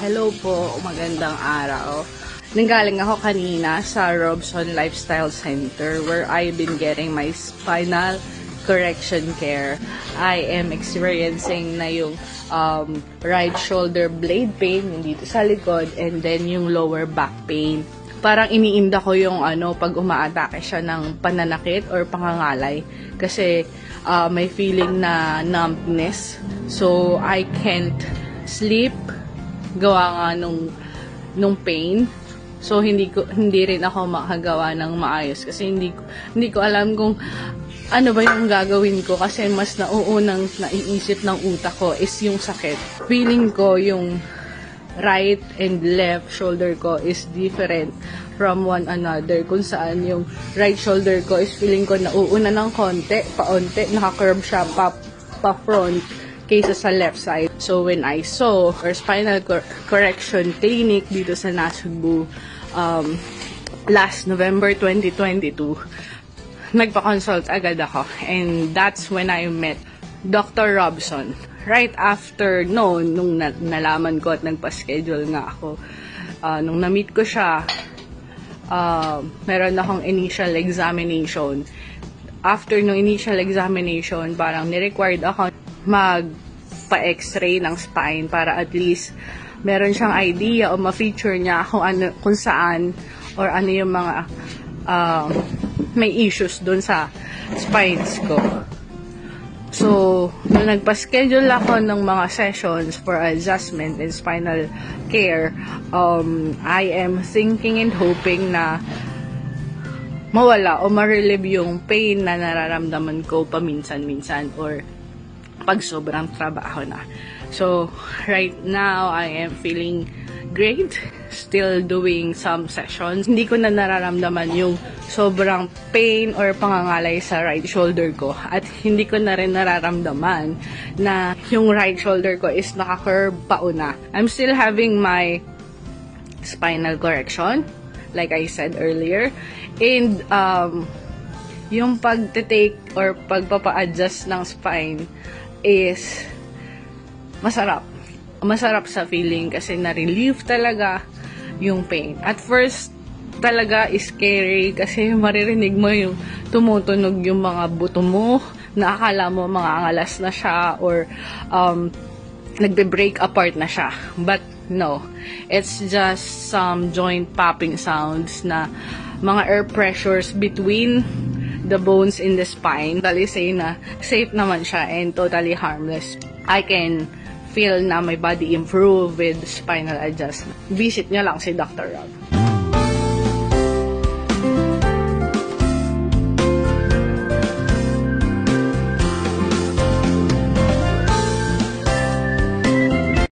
Hello po, magandang araw. Nanggaling ako kanina sa Robson Lifestyle Center where I've been getting my spinal correction care. I am experiencing na yung right shoulder blade pain, yung dito sa likod, and then yung lower back pain. Parang iniinda ko yung pag umaatake siya ng pananakit or pangangalay. Kasi may feeling na numbness. So, I can't sleep. Gawa nga nung pain. So, hindi rin ako makagawa ng maayos. Kasi hindi ko alam kung ano ba yung gagawin ko. Kasi mas nauunang naiisip ng utak ko is yung sakit. Feeling ko yung right and left shoulder ko is different from one another, kung saan yung right shoulder ko is feeling ko nauuna ng konti, paunti, naka-curve siya pa front kaysa sa left side. So when I saw our spinal correction clinic dito sa Nasugbu last November 2022, nagpa-consult agad ako, and that's when I met Dr. Robson. Right after nung nalaman ko at nagpa-schedule nga ako, nung na-meet ko siya, meron akong initial examination. After nung initial examination, parang ni-required ako magpa-x-ray ng spine para at least meron siyang idea o ma-feature niya kung saan or ano yung mga may issues dun sa spines ko. So, nung nagpa-schedule ako ng mga sessions for adjustment and spinal care, I am thinking and hoping na mawala o ma-relieve yung pain na nararamdaman ko paminsan-minsan or pag sobrang trabaho na. So, right now, I am feeling great. Still doing some sessions. Hindi ko na nararamdaman yung sobrang pain or pangangalay sa right shoulder ko. At hindi ko na rin nararamdaman na yung right shoulder ko is naka-curve pauna. I'm still having my spinal correction, like I said earlier. And yung pag-take or pagpapa-adjust ng spine is masarap. Masarap sa feeling kasi na-relieve talaga yung pain. At first, talaga is scary kasi maririnig mo yung tumutunog yung mga buto mo, na akala mo mga angalas na siya or nagbe-break apart na siya. But no, it's just some joint popping sounds na mga air pressures between the bones in the spine. Totally say na safe naman siya and totally harmless. I can feel na my body improve with spinal adjustment. Visit nyo lang si Dr. Rob.